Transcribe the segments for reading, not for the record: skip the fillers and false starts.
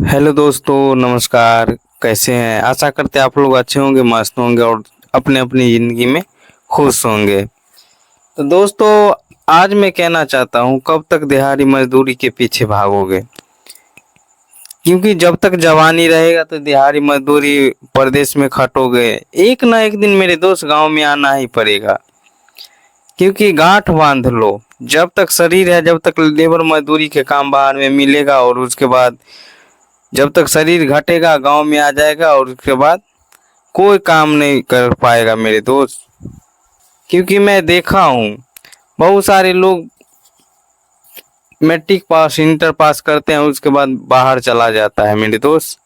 Hello दोस्तों, नमस्कार। कैसे हैं? आशा करते हैं आप लोग अच्छे होंगे, मस्त होंगे और अपने अपनी ज़िंदगी में खुश होंगे। तो दोस्तों, आज मैं कहना चाहता हूँ, कब तक दिहाड़ी मजदूरी के पीछे भागोगे? क्योंकि जब तक जवानी रहेगा तो दिहाड़ी मजदूरी परदेश में खटोगे। एक ना एक दिन मेरे दोस्त गांव में आना ही पड़ेगा। क्योंकि गांठ बांध लो, जब तक शरीर है जब तक लेबर मजदूरी के काम बाहर में मिलेगा, और उसके बाद जब तक शरीर घटेगा गांव में आ जाएगा, और उसके बाद कोई काम नहीं कर पाएगा मेरे दोस्त। क्योंकि मैं देखा हूँ, बहुत सारे लोग मैट्रिक पास इंटर पास करते हैं, उसके बाद बाहर चला जाता है मेरे दोस्त।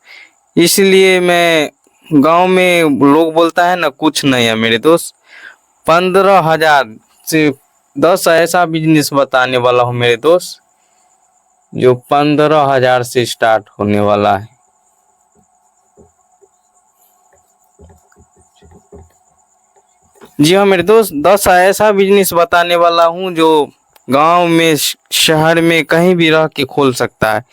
इसलिए मैं गांव में लोग बोलता है ना, कुछ नहीं है मेरे दोस्त। 15,000 से 10 ऐसा बिजनेस बताने वाला हूँ मेरे दोस्त, जो 15,000 से स्टार्ट होने वाला है। जी हाँ मेरे दोस्त, 10 ऐसा बिजनेस बताने वाला हूँ जो गांव में शहर में कहीं भी रह के खोल सकता है।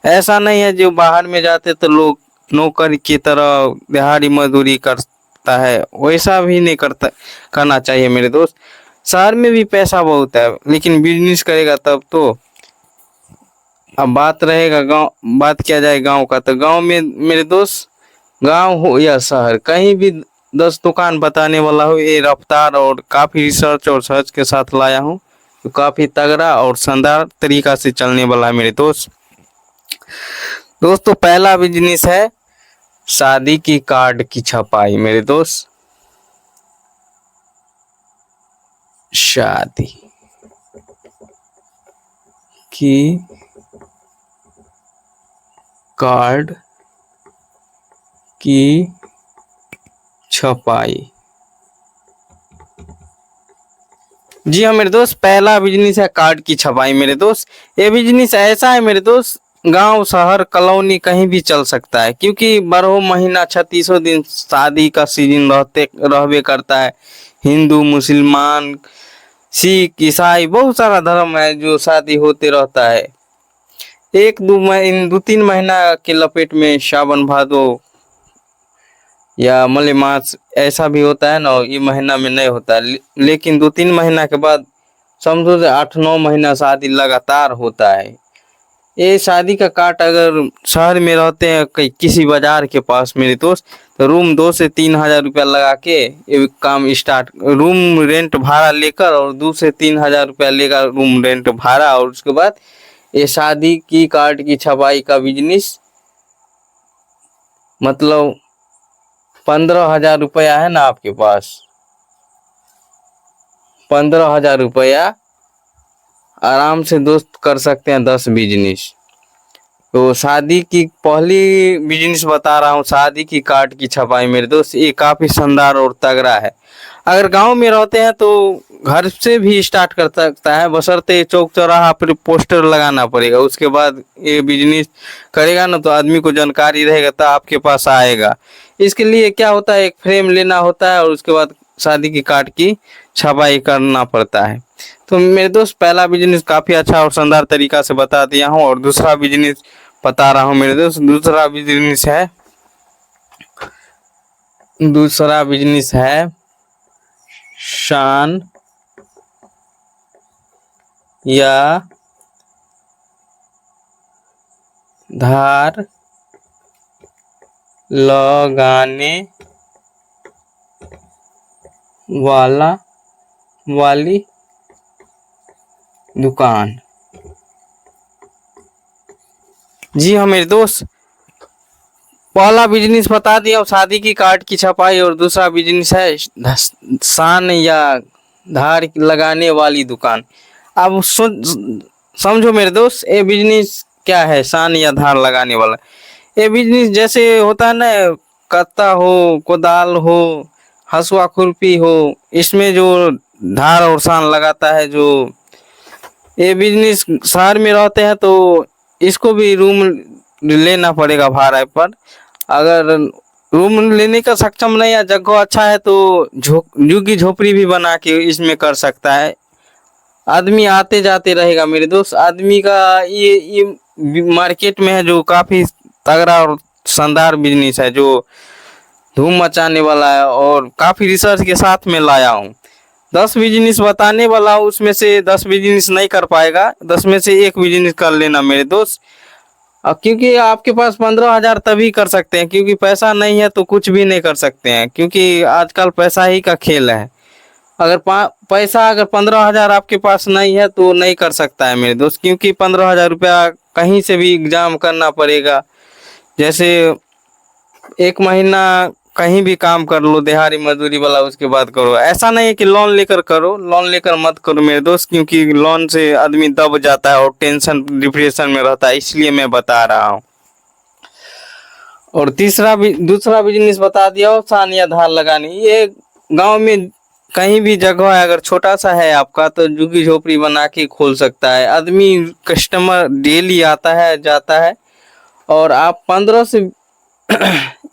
ऐसा नहीं है जो बाहर में जाते तो लोग नौकर की तरह दिहाड़ी मजदूरी करता है, वैसा भी नहीं करता करना चाहिए मेरे दोस्त। शहर में भी पैसा बहुत है, लेकिन बिजनेस करेगा तब तो। अब बात रहेगा गांव, बात किया जाए गांव का, तो गांव में मेरे दोस्त, गांव हो या शहर, कहीं भी 10 दुकान बताने वाला हूँ। ये रफ्तार और काफ़ी रिसर्च और सर्च के साथ लाया हूँ, तो काफ़ी तगड़ा और शानदार तरीका से चलने वाला है मेरे दोस्त। दोस्तों, पहला बिजनेस है शादी की कार्ड की छपाई मेरे दोस्त। शादी की कार्ड की छपाई। जी हाँ मेरे दोस्त, पहला बिजनेस है कार्ड की छपाई मेरे दोस्त। ये बिजनेस ऐसा है मेरे दोस्त, गांव शहर कॉलोनी कहीं भी चल सकता है। क्योंकि 12 महीना 36 दिन शादी का सीजन रहबे करता है। हिंदू, मुसलमान, सिख, ईसाई, बहुत सारा धर्म है जो शादी होते रहता है। एक दो तीन महीना के लपेट में सावन भादो या मलेमास ऐसा भी होता है ना, ये महीना में नहीं होता है। लेकिन 2-3 महीना के बाद समझो 8-9 महीना शादी लगातार होता है। ये शादी का काट अगर शहर में रहते हैं किसी बाजार के पास मेरे दोस्त, तो रूम 2 से 3 हजार रुपया लगा के ये काम स्टार्ट, रूम रेंट भाड़ा लेकर, और 2 से 3 हजार रुपया लेगा रूम रेंट भाड़ा, और उसके बाद ये शादी की कार्ड की छपाई का बिजनेस, मतलब 15,000 रुपया है ना आपके पास, 15,000 रुपया आराम से दोस्त कर सकते हैं 10 बिजनेस। तो शादी की पहली बिजनेस बता रहा हूँ, शादी की कार्ड की छपाई मेरे दोस्त, ये काफ़ी शानदार और तगड़ा है। अगर गांव में रहते हैं तो घर से भी स्टार्ट कर सकता है, बशर्ते चौक चौराहा पर पोस्टर लगाना पड़ेगा। उसके बाद ये बिजनेस करेगा ना, तो आदमी को जानकारी रहेगा तो आपके पास आएगा। इसके लिए क्या होता है, एक फ्रेम लेना होता है, और उसके बाद शादी की कार्ड की छपाई करना पड़ता है। तो मेरे दोस्त, पहला बिजनेस काफ़ी अच्छा और शानदार तरीका से बता दिया हूँ। और दूसरा बिजनेस बता रहा हूँ मेरे दोस्त। दूसरा बिजनेस है शान या धार लगाने वाली दुकान। जी हाँ मेरे दोस्त, पहला बिजनेस बता दिया और शादी की कार्ड की छपाई, और दूसरा बिजनेस है शान या धार लगाने वाली दुकान। अब समझो मेरे दोस्त, ये बिजनेस क्या है, शान या धार लगाने वाला। ये बिजनेस जैसे होता है ना, कत्ता हो, कोदाल हो, हसुआ खुरपी हो, इसमें जो धार और शान लगाता है, जो ये बिजनेस शहर में रहते हैं तो इसको भी रूम लेना पड़ेगा भाड़े पर। अगर रूम लेने का सक्षम नहीं है, जगह अच्छा है, तो झुग्गी झोपड़ी भी बना के इसमें कर सकता है। आदमी आते जाते रहेगा मेरे दोस्त। आदमी का ये मार्केट में है जो काफ़ी तगड़ा और शानदार बिजनेस है जो धूम मचाने वाला है, और काफी रिसर्च के साथ में लाया हूँ। 10 बिजनेस बताने वाला हूँ, उसमें से 10 बिजनेस नहीं कर पाएगा, 10 में से एक बिजनेस कर लेना मेरे दोस्त। क्योंकि आपके पास 15,000 तभी कर सकते हैं, क्योंकि पैसा नहीं है तो कुछ भी नहीं कर सकते हैं, क्योंकि आजकल पैसा ही का खेल है। अगर पैसा अगर 15,000 आपके पास नहीं है तो नहीं कर सकता है मेरे दोस्त, क्योंकि 15,000 रुपया कहीं से भी एग्जाम करना पड़ेगा। जैसे एक महीना कहीं भी काम कर लो दिहाड़ी मजदूरी वाला, उसके बाद करो। ऐसा नहीं है कि लोन लेकर करो, लोन लेकर मत करो मेरे दोस्त, क्योंकि लोन से आदमी दब जाता है और टेंशन डिप्रेशन में रहता है, इसलिए मैं बता रहा हूँ। और दूसरा बिजनेस बता दिया हो, सानिया धार लगानी। ये गांव में कहीं भी जगह है, अगर छोटा सा है आपका तो झुग्गी झोपड़ी बना के खोल सकता है आदमी। कस्टमर डेली आता है जाता है, और आप 15 से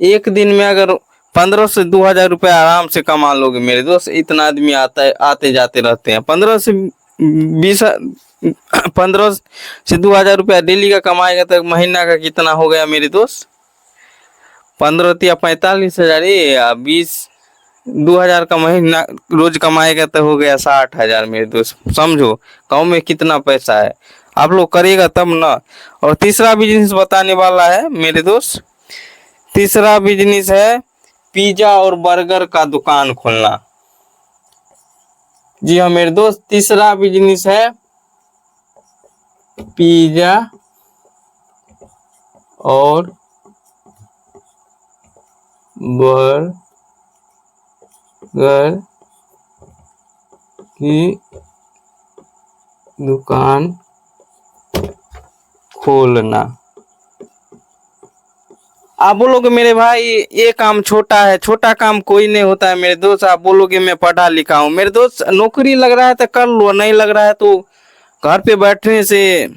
एक दिन में अगर 15 से 2,000 रुपये आराम से कमा लोगे मेरे दोस्त। इतना आदमी आता है, आते जाते रहते हैं। 15 से 2,000 रुपया डेली का कमाएगा तो महीना का कितना हो गया मेरे दोस्त? 15 या 45,000, या 2,000 का महीना रोज कमाएगा तो हो गया 60,000 मेरे दोस्त। समझो गाँव में कितना पैसा है, आप लोग करेगा तब ना। और तीसरा बिजनेस बताने वाला है मेरे दोस्त। तीसरा बिजनेस है पिज्जा और बर्गर का दुकान खोलना। जी हाँ मेरे दोस्त, तीसरा बिजनेस है पिज्जा और बर्गर की दुकान खोलना। आप बोलोगे मेरे भाई ये काम छोटा है, छोटा काम कोई नहीं होता है मेरे दोस्त। आप बोलोगे मैं पढ़ा लिखा हूँ मेरे दोस्त, नौकरी लग रहा है तो कर लो, नहीं लग रहा है तो घर पे बैठने से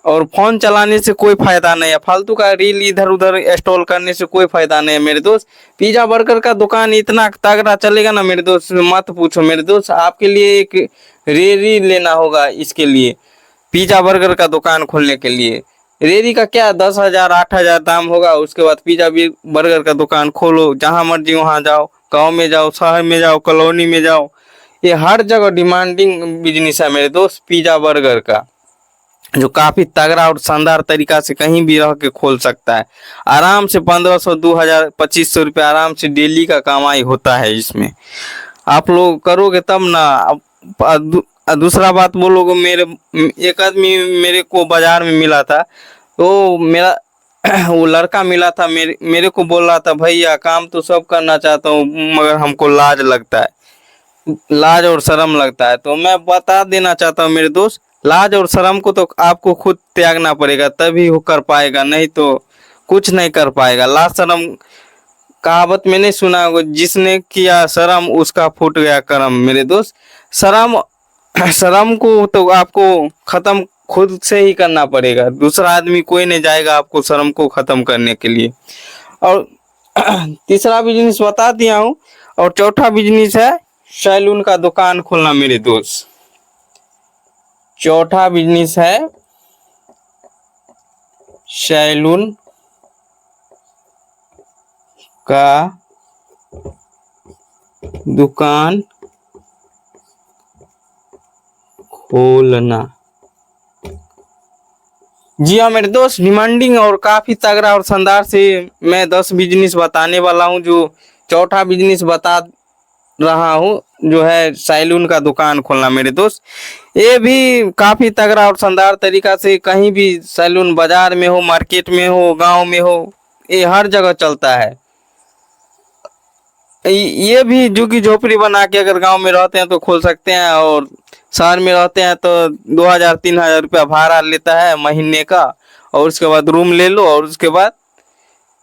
और फोन चलाने से कोई फायदा नहीं है। फालतू का रील इधर उधर इंस्टॉल करने से कोई फायदा नहीं है मेरे दोस्त। पिज्जा बर्गर का दुकान इतना तगड़ा चलेगा ना मेरे दोस्त, मत पूछो मेरे दोस्त। आपके लिए एक रेरी लेना होगा इसके लिए, पिज्जा बर्गर का दुकान खोलने के लिए। रेडी का क्या 10,000 8,000 दाम होगा। उसके बाद पिज्जा बर्गर का दुकान खोलो, जहां मर्जी वहां जाओ, गांव में जाओ, शहर में जाओ, कॉलोनी में जाओ, ये हर जगह डिमांडिंग बिजनेस है मेरे दोस्त पिज्जा बर्गर का, जो काफी तगड़ा और शानदार तरीका से कहीं भी रह के खोल सकता है। आराम से 1,500 2,000 2,500 रुपये आराम से डेली का कमाई होता है इसमें। आप लोग करोगे तब ना। दूसरा बात बोलोगे, एक आदमी मेरे को बाजार में मिला था, तो मेरा वो लड़का मिला था, मेरे को बोल रहा था भैया काम तो सब करना चाहता हूँ मगर हमको लाज लगता है, लाज और शर्म लगता है। तो मैं बता देना चाहता हूँ मेरे दोस्त, लाज और शर्म को तो आपको खुद त्यागना पड़ेगा, तभी वो कर पाएगा, नहीं तो कुछ नहीं कर पाएगा। लाज शर्म कहावत मैंने सुना होगा, जिसने किया शर्म उसका फूट गया करम मेरे दोस्त। शर्म को तो आपको खत्म खुद से ही करना पड़ेगा, दूसरा आदमी कोई नहीं जाएगा आपको शर्म को खत्म करने के लिए। और तीसरा बिजनेस बता दिया हूँ। और चौथा बिजनेस है सैलून का दुकान खोलना मेरे दोस्त। चौथा बिजनेस है सैलून का दुकान खोलना। जी हाँ मेरे दोस्त, डिमांडिंग और काफी तगड़ा और शानदार से मैं 10 बिजनेस बताने वाला हूँ। जो चौथा बिजनेस बता रहा हूँ जो है सैलून का दुकान खोलना मेरे दोस्त, ये भी काफी तगड़ा और शानदार तरीका से कहीं भी सैलून, बाजार में हो, मार्केट में हो, गांव में हो, ये हर जगह चलता है। ये भी झुग्गी झोपड़ी बना के अगर गांव में रहते हैं तो खोल सकते हैं, और शहर में रहते हैं तो 2,000 3,000 रुपया भाड़ा लेता है महीने का, और उसके बाद रूम ले लो, और उसके बाद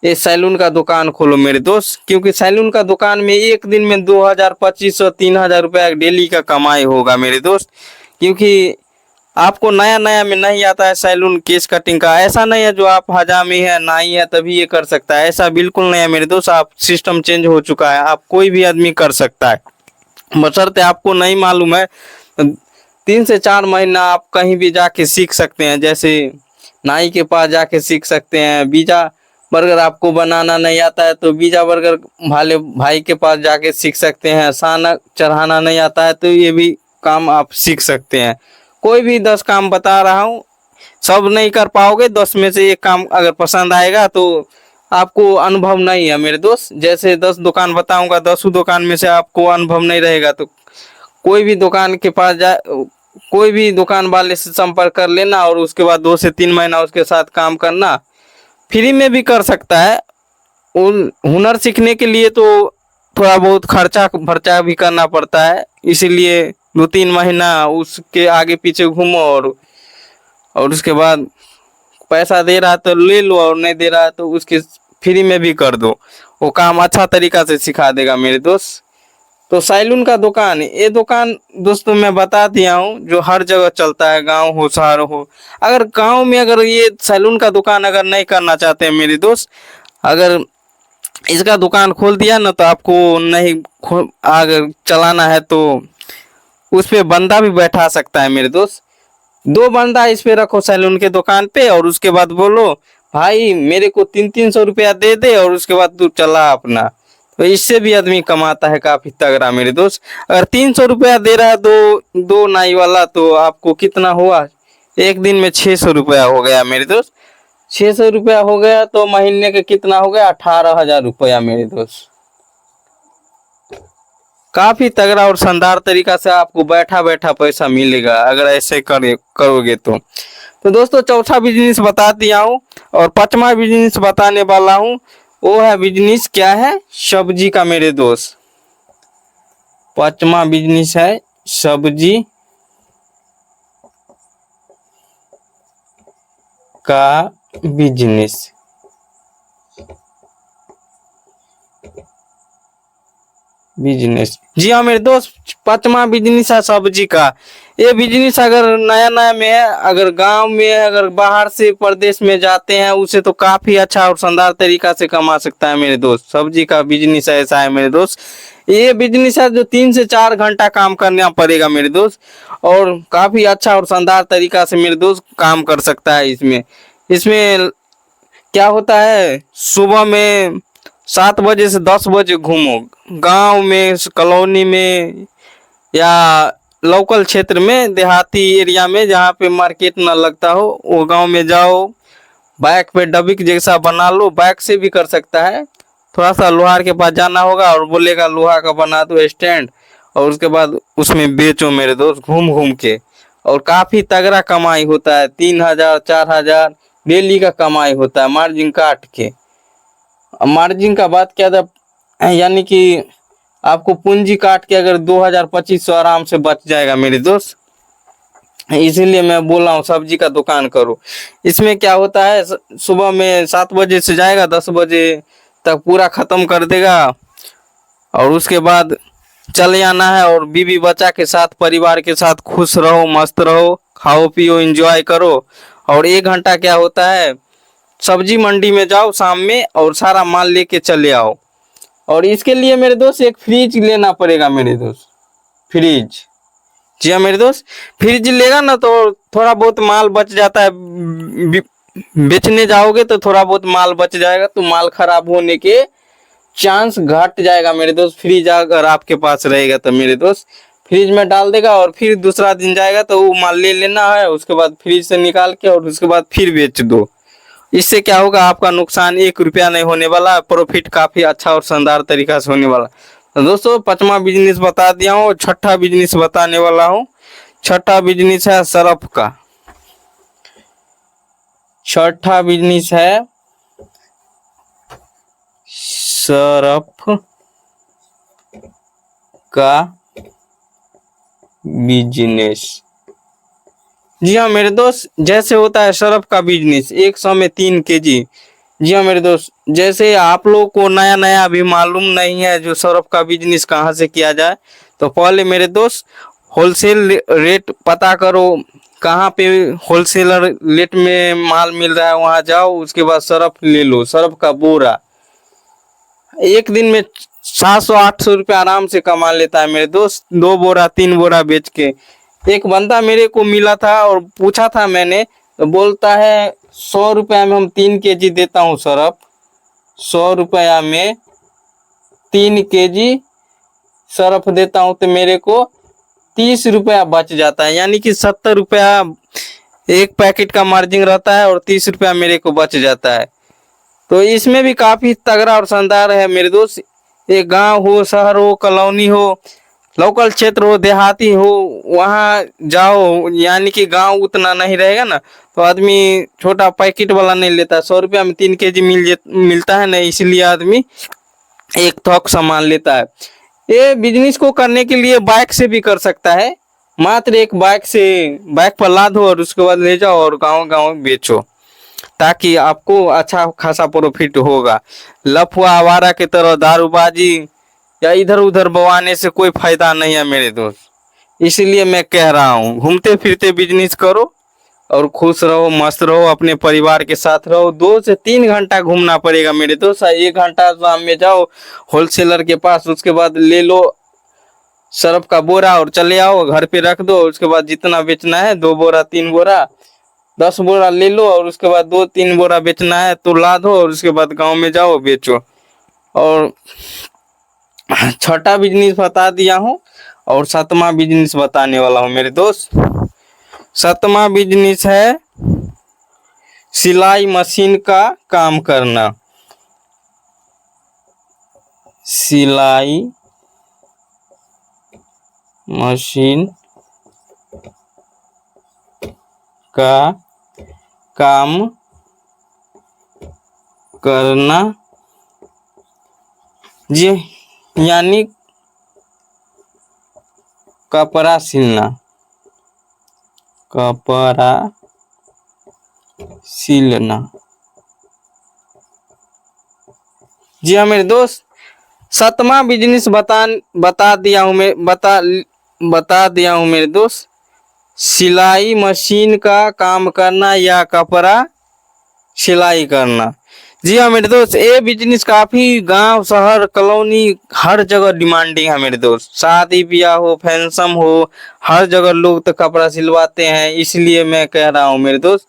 ये सैलून का दुकान खोलो मेरे दोस्त। क्योंकि सैलून का दुकान में एक दिन में 2,000 2,500 3,000 रुपया डेली का कमाई होगा मेरे दोस्त। क्योंकि आपको नया नया में नहीं आता है सैलून केस कटिंग का, ऐसा नहीं है जो आप हजामी है नाई है तभी ये कर सकता है, ऐसा बिल्कुल नहीं है मेरे दोस्त। आप सिस्टम चेंज हो चुका है, आप कोई भी आदमी कर सकता है, बशर्ते आपको नहीं मालूम है। 3 से 4 महीना आप कहीं भी जाके सीख सकते हैं, जैसे नाई के पास जाके सीख सकते हैं, बर्गर आपको बनाना नहीं आता है तो पिज्जा बर्गर भाले भाई के पास जाके सीख सकते हैं। खाना चढ़ाना नहीं आता है तो ये भी काम आप सीख सकते हैं। कोई भी 10 काम बता रहा हूँ, सब नहीं कर पाओगे, 10 में से एक काम अगर पसंद आएगा तो आपको अनुभव नहीं है मेरे दोस्त। जैसे 10 दुकान बताऊंगा, 10 दुकान में से आपको अनुभव नहीं रहेगा तो कोई भी दुकान के पास जा, कोई भी दुकान वाले से संपर्क कर लेना और उसके बाद 2 से 3 महीना उसके साथ काम करना। फ्री में भी कर सकता है। उन हुनर सीखने के लिए तो थोड़ा बहुत खर्चा भी करना पड़ता है, इसीलिए 2-3 महीना उसके आगे पीछे घूमो और उसके बाद पैसा दे रहा है तो ले लो और नहीं दे रहा है तो उसके फ्री में भी कर दो। वो काम अच्छा तरीका से सिखा देगा मेरे दोस्त। तो सैलून का दुकान, ये दुकान दोस्तों मैं बता दिया हूँ जो हर जगह चलता है, गांव हो शहर हो। अगर गांव में अगर ये सैलून का दुकान अगर नहीं करना चाहते हैं मेरे दोस्त, अगर इसका दुकान खोल दिया ना तो आपको नहीं अगर चलाना है तो उस पे बंदा भी बैठा सकता है मेरे दोस्त। 2 बंदा इस पे रखो सैलून के दुकान पे और उसके बाद बोलो भाई मेरे को 300 रुपया दे दे और उसके बाद तू चला अपना। तो इससे भी आदमी कमाता है काफी तगड़ा मेरे दोस्त। अगर 300 रुपया दे रहा है दो नाई वाला तो आपको कितना हुआ, एक दिन में 600 रुपया हो गया मेरे दोस्त। 600 रुपया हो गया तो महीने का कितना हो गया, 18,000 रुपया मेरे दोस्त। काफी तगड़ा और शानदार तरीका से आपको बैठा बैठा पैसा मिलेगा अगर ऐसे करोगे तो दोस्तों चौथा बिजनेस बता दिया हूँ और 5वां बिजनेस बताने वाला हूँ। वो है बिजनेस क्या है, सब्जी का मेरे दोस्त। 5वां बिजनेस है सब्जी का बिजनेस। जी हाँ मेरे दोस्त, 5वां बिजनेस है सब्जी का। ये बिजनेस अगर नया नया में है, अगर गांव में है, अगर बाहर से प्रदेश में जाते हैं उसे तो काफी अच्छा और शानदार तरीका से कमा सकता है मेरे दोस्त। सब्जी का बिजनेस ऐसा है मेरे दोस्त, ये बिजनेस है जो 3 से 4 घंटा काम करना पड़ेगा मेरे दोस्त और काफी अच्छा और शानदार तरीका से मेरे दोस्त काम कर सकता है। इसमें क्या होता है, सुबह में 7 बजे से 10 बजे घूमो गांव में, कॉलोनी में या लोकल क्षेत्र में, देहाती एरिया में जहाँ पे मार्केट ना लगता हो वो गांव में जाओ। बाइक पे डब्बी जैसा बना लो, बाइक से भी कर सकता है। थोड़ा सा लोहार के पास जाना होगा और बोलेगा लोहा का बना दो स्टैंड और उसके बाद उसमें बेचो मेरे दोस्त घूम घूम के। और काफी तगड़ा कमाई होता है, 3,000 4,000 डेली का कमाई होता है मार्जिन काट के। मार्जिन का बात क्या था, यानी कि आपको पूंजी काट के अगर 2,000-2,500 आराम से बच जाएगा मेरे दोस्त। इसीलिए मैं बोल रहा हूँ सब्जी का दुकान करो। इसमें क्या होता है, सुबह में 7 बजे से जाएगा, 10 बजे तक पूरा खत्म कर देगा और उसके बाद चले आना है और बीवी बच्चा के साथ, परिवार के साथ खुश रहो, मस्त रहो, खाओ पियो, एंजॉय करो। और 1 घंटा क्या होता है, सब्जी मंडी में जाओ शाम में और सारा माल लेके चले आओ। और इसके लिए मेरे दोस्त एक फ्रिज लेना पड़ेगा मेरे दोस्त, फ्रिज। जी हाँ मेरे दोस्त, फ्रिज लेगा ना तो थोड़ा बहुत माल बच जाता है। बेचने जाओगे तो थोड़ा बहुत माल बच जाएगा तो माल खराब होने के चांस घट जाएगा मेरे दोस्त। फ्रिज अगर आपके पास रहेगा तो मेरे दोस्त फ्रिज में डाल देगा और फिर दूसरा दिन जाएगा तो वो माल ले लेना है, उसके बाद फ्रिज से निकाल के और उसके बाद फिर बेच दो। इससे क्या होगा, आपका नुकसान 1 रुपया नहीं होने वाला, प्रॉफिट काफी अच्छा और शानदार तरीका से होने वाला। तो दोस्तों 5वां बिजनेस बता दिया हूँ, 6ठा बिजनेस बताने वाला हूँ। 6ठा बिजनेस है सर्फ का। 6ठा बिजनेस है सर्फ का बिजनेस। जी हाँ मेरे दोस्त, जैसे होता है सर्फ का बिजनेस 100 में 3 kg। जी हाँ मेरे दोस्त, जैसे आप लोगों को नया नया अभी मालूम नहीं है जो सर्फ का बिजनेस कहाँ से किया जाए, तो पहले मेरे दोस्त होलसेल रेट पता करो, कहाँ पे होलसेलर रेट में माल मिल रहा है वहाँ जाओ। उसके बाद सर्फ ले लो, सर्फ का बोरा। एक दिन में 700-800 रुपये आराम से कमा लेता है मेरे दोस्त, 2 बोरा 3 बोरा बेच के। एक बंदा मेरे को मिला था और पूछा था मैंने, तो बोलता है 100 रुपया में हम 3 kg देता हूँ सर्फ। 100 रुपया में 3 kg सर्फ देता हूँ तो मेरे को 30 रुपया बच जाता है, यानी कि 70 रुपया एक पैकेट का मार्जिन रहता है और 30 रुपया मेरे को बच जाता है। तो इसमें भी काफी तगड़ा और शानदार है मेरे दोस्त। एक गांव हो, शहर हो, कॉलोनी हो, लोकल क्षेत्र हो, देहाती हो, वहाँ जाओ, यानी कि गांव उतना नहीं रहेगा ना तो आदमी छोटा पैकेट वाला नहीं लेता। 100 रुपया में 3 kg मिलता है ना, इसलिए आदमी एक थोक सामान लेता है। ये बिजनेस को करने के लिए बाइक से भी कर सकता है। मात्र एक बाइक पर लादो और उसके बाद ले जाओ और गांव गांव बेचो, ताकि आपको अच्छा खासा प्रॉफिट होगा। लफुआ आवारा की तरह दारूबाजी या इधर उधर बवाने से कोई फायदा नहीं है मेरे दोस्त। इसलिए मैं कह रहा हूँ घूमते फिरते बिजनेस करो और खुश रहो, मस्त रहो, अपने परिवार के साथ रहो। 2 से 3 घंटा घूमना पड़ेगा मेरे दोस्त। 1 घंटा शाम में जाओ होलसेलर के पास, उसके बाद ले लो सर्फ का बोरा और चले आओ घर पे रख दो। उसके बाद जितना बेचना है 2 बोरा 3 बोरा 10 बोरा ले लो और उसके बाद 2-3 बोरा बेचना है तो ला दो और उसके बाद गांव में जाओ बेचो। और छठा बिजनेस बता दिया हूँ और 7वां बिजनेस बताने वाला हूँ मेरे दोस्त। 7वां बिजनेस है सिलाई मशीन का काम करना। सिलाई मशीन का काम करना जी, यानी कपड़ा सिलना। कपड़ा सिलना जी हाँ मेरे दोस्त। 7वां बिजनेस बता दिया हूँ मेरे दोस्त। सिलाई मशीन का काम करना या कपड़ा सिलाई करना। जी हाँ मेरे दोस्त, ये बिजनेस काफी गांव शहर कॉलोनी हर जगह डिमांडिंग है मेरे दोस्त। शादी ब्याह हो, फैंशन हो, हर जगह लोग तो कपड़ा सिलवाते हैं। इसलिए मैं कह रहा हूँ मेरे दोस्त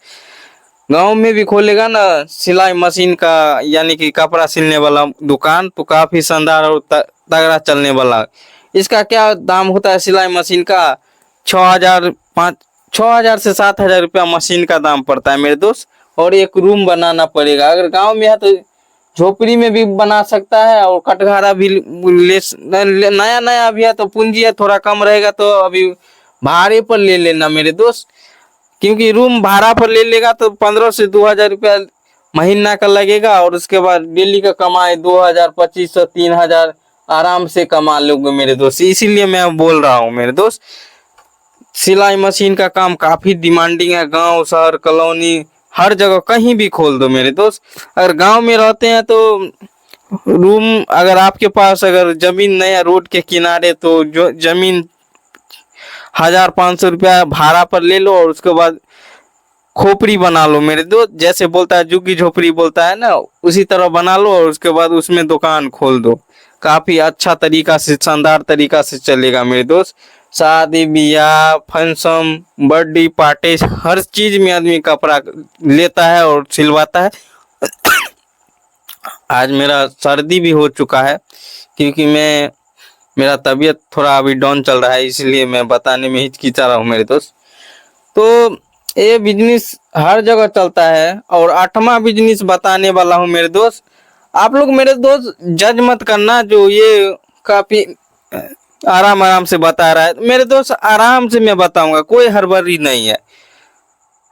गांव में भी खोलेगा ना सिलाई मशीन का यानी कि कपड़ा सिलने वाला दुकान तो काफी शानदार और तगड़ा चलने वाला। इसका क्या दाम होता है सिलाई मशीन का? 6,000 से 7,000 रुपया मशीन का दाम पड़ता है मेरे दोस्त। और एक रूम बनाना पड़ेगा। अगर गांव में है तो झोपड़ी में भी बना सकता है और कटघरा भी नया नया अभी है तो पूंजी है थोड़ा कम रहेगा तो अभी भाड़े पर ले लेना मेरे दोस्त। क्योंकि रूम भाड़ा पर ले लेगा तो 15 से 2,000 रुपया महीना का लगेगा और उसके बाद डेली का कमाए 2,000 2,500 3,000 आराम से कमा लोगे मेरे दोस्त। इसीलिए मैं बोल रहा हूँ मेरे दोस्त सिलाई मशीन का काम काफी डिमांडिंग है। गांव शहर कॉलोनी हर जगह कहीं भी खोल दो मेरे दोस्त। अगर गांव में रहते हैं तो रूम, अगर आपके पास अगर जमीन नहीं है रोड के किनारे तो जो जमीन 1,500 रुपया भाड़ा पर ले लो और उसके बाद खोपड़ी बना लो मेरे दोस्त। जैसे बोलता है झुग्गी झोपड़ी बोलता है ना, उसी तरह बना लो और उसके बाद उसमें दुकान खोल दो। काफी अच्छा तरीका से शानदार तरीका से चलेगा मेरे दोस्त। शादी ब्याह फंक्शन बर्थडे पार्टी हर चीज में आदमी कपड़ा लेता है और सिलवाता है। आज मेरा सर्दी भी हो चुका है क्योंकि मेरा तबीयत थोड़ा अभी डाउन चल रहा है, इसलिए मैं बताने में हिचकिचा रहा हूँ मेरे दोस्त। तो ये बिजनेस हर जगह चलता है। और 8वां बिजनेस बताने वाला हूँ मेरे दोस्त। आप लोग मेरे दोस्त जज मत करना, जो ये काफी आराम से बता रहा है मेरे दोस्त, आराम से मैं बताऊंगा, कोई हड़बड़ी नहीं है।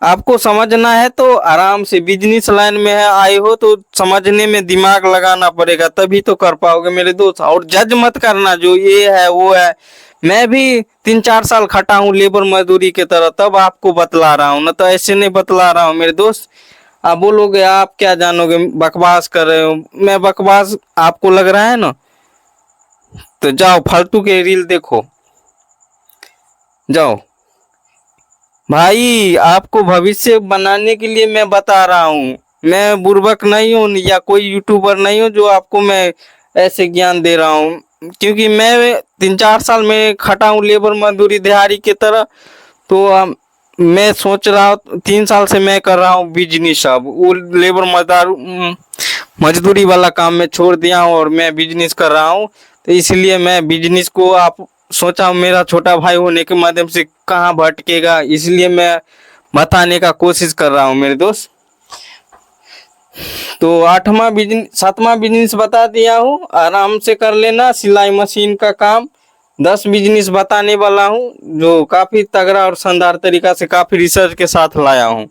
आपको समझना है तो आराम से, बिजनेस लाइन में है आए हो तो समझने में दिमाग लगाना पड़ेगा तभी तो कर पाओगे मेरे दोस्त। और जज मत करना जो ये है वो है। मैं भी 3-4 साल खटा हूँ लेबर मजदूरी के तरह, तब आपको बतला रहा हूँ, ना तो ऐसे नहीं बतला रहा हूँ मेरे दोस्त। आप बोलोगे आप क्या जानोगे, बकवास कर रहे हो। मैं बकवास आपको लग रहा है ना तो जाओ फालतू के रील देखो, जाओ भाई। आपको भविष्य बनाने के लिए मैं बता रहा हूँ। मैं बुर्बक नहीं हूँ या कोई यूट्यूबर नहीं हूँ जो आपको मैं ऐसे ज्ञान दे रहा हूँ। क्योंकि मैं 3-4 साल में खटा हूँ लेबर मजदूरी दिहाड़ी की तरह। तो मैं सोच रहा हूँ 3 साल से मैं कर रहा हूँ बिजनेस। अब वो लेबर मजदूरी वाला काम मैं छोड़ दिया हूँ और मैं बिजनेस कर रहा हूँ। तो इसलिए मैं बिजनेस को आप सोचा मेरा छोटा भाई होने के माध्यम से कहाँ भटकेगा, इसलिए मैं बताने का कोशिश कर रहा हूँ मेरे दोस्त। तो 7वां बिजनेस बता दिया हूँ, आराम से कर लेना। सिलाई मशीन का काम 10 बिजनेस बताने वाला हूँ, जो काफी तगड़ा और शानदार तरीका से काफी रिसर्च के साथ लाया हूँ।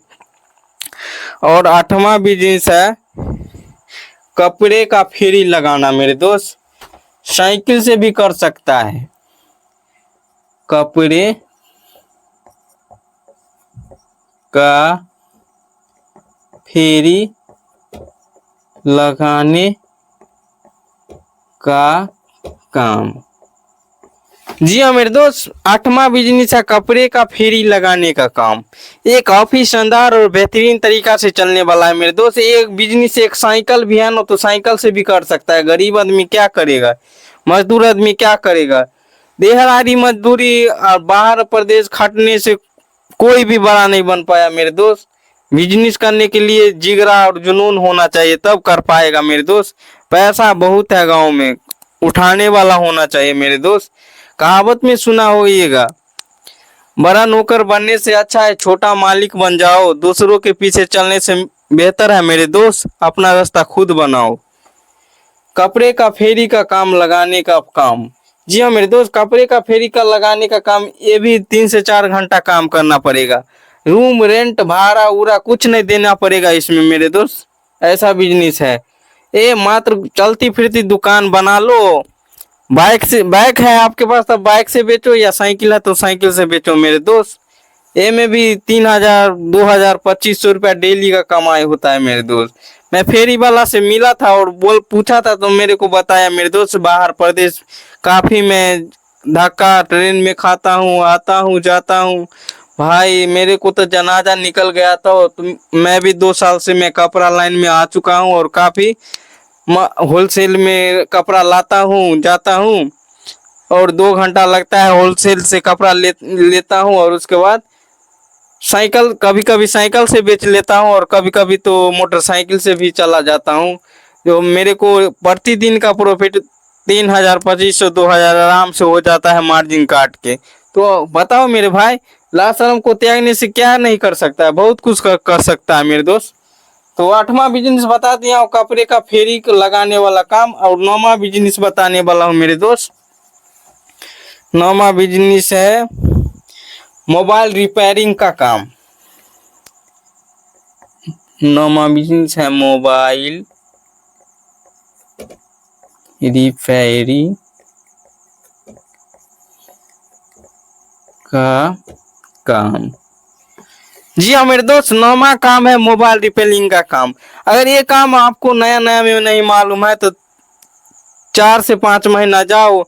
और 8वां बिजनेस है कपड़े का फेरी लगाना मेरे दोस्त। साइकिल से भी कर सकता है, कपड़े का फेरी लगाने का काम। जी हाँ मेरे दोस्त, 8वां बिजनेस है कपड़े का फेरी लगाने का काम। ये काफी शानदार और बेहतरीन तरीका से चलने वाला है मेरे दोस्त। एक बिजनेस एक साइकिल भी है ना, तो साइकिल से भी कर सकता है। गरीब आदमी क्या करेगा, मजदूर आदमी क्या करेगा। देहाड़ी मजदूरी और बाहर प्रदेश खटने से कोई भी बड़ा नहीं बन पाया मेरे दोस्त। बिजनेस करने के लिए जिगरा और जुनून होना चाहिए, तब कर पाएगा मेरे दोस्त। पैसा बहुत है गांव में, उठाने वाला होना चाहिए मेरे दोस्त। कहावत में सुना होइएगा, बड़ा नौकर बनने से अच्छा है छोटा मालिक बन जाओ। दूसरों के पीछे चलने से बेहतर है मेरे दोस्त अपना रास्ता खुद बनाओ। कपड़े का फेरी का काम लगाने का काम। जी हाँ मेरे दोस्त, कपड़े का फेरी का लगाने का काम, ये भी 3 से 4 घंटा काम करना पड़ेगा। रूम रेंट भाड़ा उड़ा कुछ नहीं देना पड़ेगा इसमें मेरे दोस्त। ऐसा बिजनेस है ये, मात्र चलती फिरती दुकान बना लो। बाइक है आपके पास तो बाइक से बेचो, या साइकिल है तो साइकिल से बेचो मेरे दोस्त। ए में भी 3,000 2,000 2,500 रुपया डेली का कमाई होता है मेरे दोस्त। मैं फेरी वाला से मिला था और बोल पूछा था तो मेरे को बताया मेरे दोस्त, बाहर प्रदेश काफी मैं धक्का ट्रेन में खाता हूँ, आता हूँ जाता हूँ। भाई मेरे को तो जनाजा निकल गया था। तो मैं भी 2 साल से मैं कपड़ा लाइन में आ चुका हूँ और काफी होलसेल में कपड़ा लाता हूँ जाता हूँ, और 2 घंटा लगता है होलसेल से कपड़ा लेता हूँ। और उसके बाद साइकिल, कभी कभी साइकिल से बेच लेता हूँ और कभी कभी तो मोटरसाइकिल से भी चला जाता हूँ। जो मेरे को प्रतिदिन का प्रॉफिट 3,000 2,500 2,000 आराम से हो जाता है मार्जिन काट के। तो बताओ मेरे भाई, लाज शर्म को त्यागने से क्या नहीं कर सकता है, बहुत कुछ कर सकता है मेरे दोस्त। तो 8वां बिजनेस बता दिया हूँ कपड़े का फेरी लगाने वाला काम। और 9वां बिजनेस बताने वाला हूँ मेरे दोस्त। 9वां बिजनेस है मोबाइल रिपेयरिंग का काम। 9वां बिजनेस है मोबाइल रिपेयरिंग का काम। जी हाँ मेरे दोस्त, 9वां काम है मोबाइल रिपेयरिंग का काम। अगर ये काम आपको नया नया में नहीं मालूम है तो 4 से 5 महीना जाओ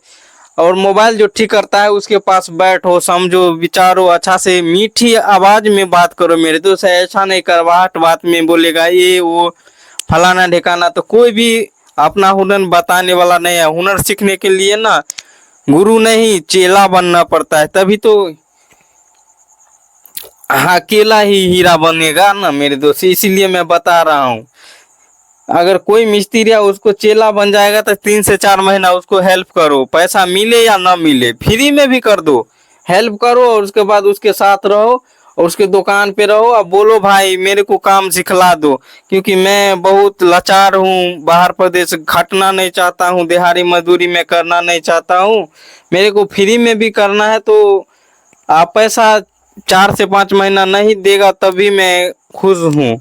और मोबाइल जो ठीक करता है उसके पास बैठो, समझो, विचारो, अच्छा से मीठी आवाज में बात करो मेरे दोस्त। ऐसा नहीं करवाहट बात में बोलेगा ये वो फलाना ढिकाना, तो कोई भी अपना हुनर बताने वाला नहीं है। हुनर सीखने के लिए ना गुरु नहीं चेला बनना पड़ता है, तभी तो अकेला ही हीरा बनेगा ना मेरे दोस्त। इसीलिए मैं बता रहा हूँ, अगर कोई मिस्त्री है उसको चेला बन जाएगा तो 3 से 4 महीना उसको हेल्प करो, पैसा मिले या ना मिले, फ्री में भी कर दो, हेल्प करो। और उसके बाद उसके साथ रहो और उसके दुकान पे रहो। अब बोलो भाई मेरे को काम सिखला दो, क्योंकि मैं बहुत लाचार हूँ, बाहर प्रदेश खटना नहीं चाहता हूँ, दिहाड़ी मजदूरी में करना नहीं चाहता हूँ, मेरे को फ्री में भी करना है। तो आप पैसा 4 से 5 महीना नहीं देगा तभी मैं खुश हूँ।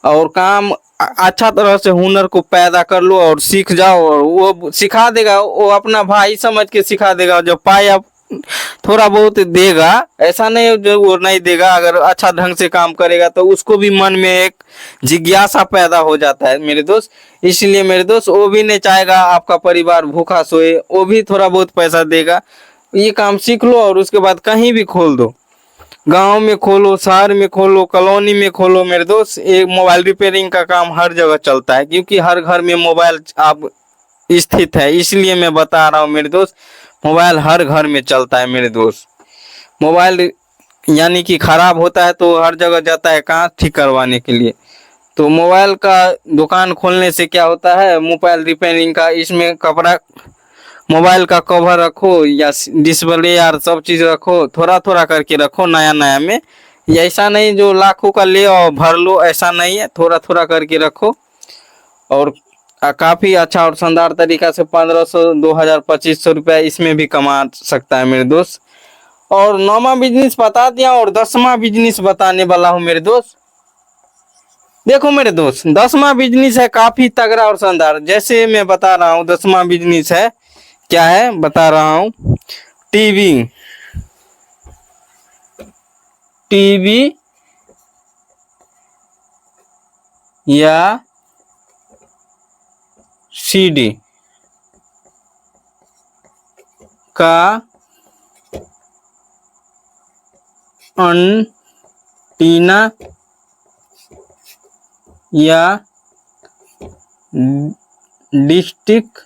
और काम अच्छा तरह से हुनर को पैदा कर लो और सीख जाओ, और वो सिखा देगा, वो अपना भाई समझ के सिखा देगा। जब पाए आप थोड़ा बहुत देगा, ऐसा नहीं जो वो नहीं देगा। अगर अच्छा ढंग से काम करेगा तो उसको भी मन में एक जिज्ञासा पैदा हो जाता है मेरे दोस्त। इसलिए मेरे दोस्त, वो भी नहीं चाहेगा आपका परिवार भूखा सोए, वो भी थोड़ा बहुत पैसा देगा। ये काम सीख लो और उसके बाद कहीं भी खोल दो, गांव में खोलो, शहर में खोलो, कॉलोनी में खोलो मेरे दोस्त। एक मोबाइल रिपेयरिंग का काम हर जगह चलता है, क्योंकि हर घर में मोबाइल आप स्थित है। इसलिए मैं बता रहा हूँ मेरे दोस्त, मोबाइल हर घर में चलता है मेरे दोस्त। मोबाइल यानी कि खराब होता है तो हर जगह जाता है, कहाँ ठीक करवाने के लिए। तो मोबाइल का दुकान खोलने से क्या होता है, मोबाइल रिपेयरिंग का, इसमें कपड़ा, मोबाइल का कवर रखो या डिस्प्ले यार सब चीज रखो, थोड़ा थोड़ा करके रखो नया नया में। ये ऐसा नहीं जो लाखों का ले और भर लो, ऐसा नहीं है, थोड़ा थोड़ा करके रखो। और काफी अच्छा और शानदार तरीका से 1500, 2000, 2500 रुपया इसमें भी कमा सकता है मेरे दोस्त। और 9वां बिजनेस बता दिया और 10वां बिजनेस बताने वाला हूँ मेरे दोस्त। देखो मेरे दोस्त, 10वां बिजनेस है काफी तगड़ा और शानदार। जैसे मैं बता रहा हूँ 10वां बिजनेस है, क्या है बता रहा हूँ, टीवी। टीवी या सीडी का एंटीना या डिस्ट्रिक्ट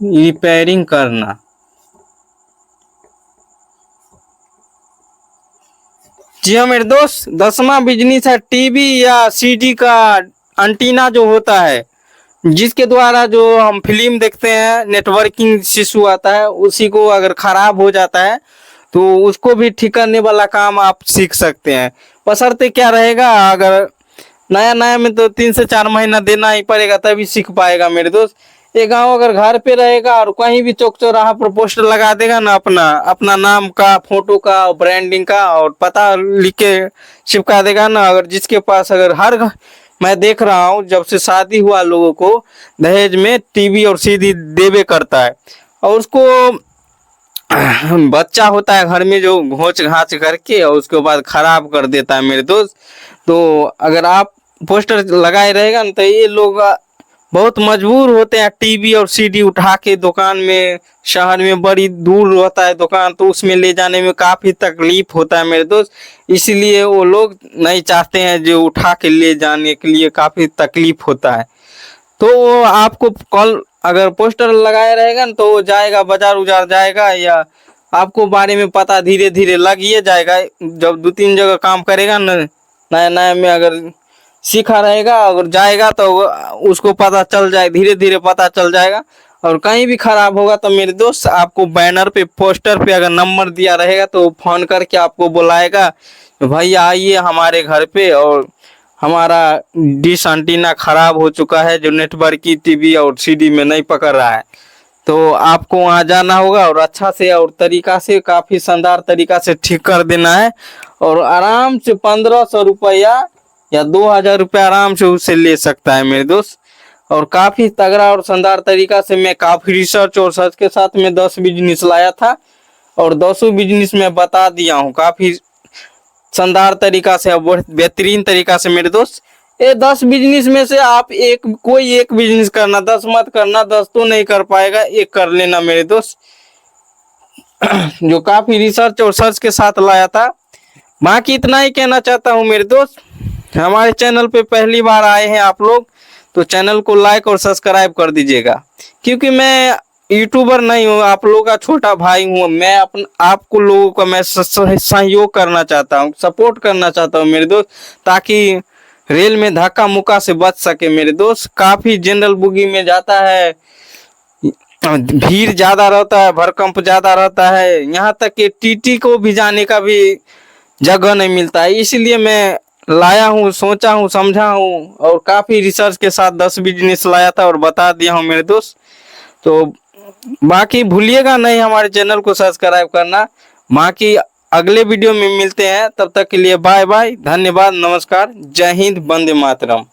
रिपेयरिंग करना। जी हाँ मेरे दोस्त, 10वां बिजनेस है टीवी या सीडी का एंटीना जो होता है, जिसके द्वारा जो हम फिल्म देखते हैं, नेटवर्किंग इशू आता है, उसी को अगर खराब हो जाता है तो उसको भी ठीक करने वाला काम आप सीख सकते हैं। बशर्ते क्या रहेगा, अगर नया नया में तो 3 से 4 महीना देना ही पड़ेगा तभी सीख पाएगा मेरे दोस्त। ये गाँव अगर घर पे रहेगा और कहीं भी चौक चौराहा पर पोस्टर लगा देगा ना, अपना अपना नाम का, फोटो का, ब्रांडिंग का और पता लिख के चिपका देगा ना, अगर जिसके पास अगर मैं देख रहा हूँ जब से शादी हुआ लोगों को दहेज में टीवी और सीडी देवे करता है, और उसको बच्चा होता है घर में जो घोंच घाच करके और उसके बाद खराब कर देता है मेरे दोस्त। तो अगर आप पोस्टर लगाए रहेगा ना, तो ये लोग बहुत मजबूर होते हैं टीवी और सीडी उठा के दुकान में, शहर में बड़ी दूर होता है दुकान, तो उसमें ले जाने में काफी तकलीफ होता है मेरे दोस्त। इसलिए वो लोग नहीं चाहते हैं, जो उठा के ले जाने के लिए काफी तकलीफ होता है। तो आपको कॉल अगर पोस्टर लगाया रहेगा ना, तो वो जाएगा बाजार उजार जाएगा, या आपको बारे में पता धीरे धीरे लग ही जाएगा। जब 2-3 जगह काम करेगा ना, नया नया में अगर सीखा रहेगा, अगर जाएगा तो उसको पता चल जाए, धीरे धीरे पता चल जाएगा। और कहीं भी खराब होगा तो मेरे दोस्त आपको बैनर पे, पोस्टर पे अगर नंबर दिया रहेगा तो फोन करके आपको बुलाएगा, भाई आइए हमारे घर पे, और हमारा डिश एंटीना खराब हो चुका है जो नेटवर्क की टीवी और सीडी में नहीं पकड़ रहा है। तो आपको वहां जाना होगा और अच्छा से और तरीका से, काफी शानदार तरीका से ठीक कर देना है, और आराम से 1500 रुपया या 2000 रुपया आराम से उससे ले सकता है मेरे दोस्त। और काफी तगड़ा और शानदार तरीका से मैं काफी रिसर्च और सर्च के साथ में 10 बिजनेस लाया था, और 10 बिजनेस में बता दिया हूँ काफी शानदार तरीका से, बेहतरीन तरीका से मेरे दोस्त। ये 10 बिजनेस में से आप कोई एक बिजनेस करना, 10 मत करना, 10 तो नहीं कर पाएगा, एक कर लेना मेरे दोस्त। जो काफी रिसर्च और सर्च के साथ लाया था। बाकी इतना ही कहना चाहता हूँ मेरे दोस्त, हमारे चैनल पे पहली बार आए हैं आप लोग तो चैनल को लाइक और सब्सक्राइब कर दीजिएगा, क्योंकि मैं यूट्यूबर नहीं हूँ, आप लोगों का छोटा भाई हूँ। मैं आपको लोगों का मैं सहयोग करना चाहता हूँ, सपोर्ट करना चाहता हूँ मेरे दोस्त, ताकि रेल में धक्का मुक्का से बच सके मेरे दोस्त। काफी जनरल बोगी में जाता है, भीड़ ज्यादा रहता है, भरकंप ज्यादा रहता है, यहाँ तक कि टीटी को भी जाने का भी जगह नहीं मिलता है। इसलिए मैं लाया हूँ, सोचा हूँ, समझा हूँ, और काफी रिसर्च के साथ 10 बिजनेस लाया था और बता दिया हूँ मेरे दोस्त। तो बाकी भूलिएगा नहीं हमारे चैनल को सब्सक्राइब करना। बाकी अगले वीडियो में मिलते हैं, तब तक के लिए बाय बाय, धन्यवाद, नमस्कार, जय हिंद, वंदे मातरम।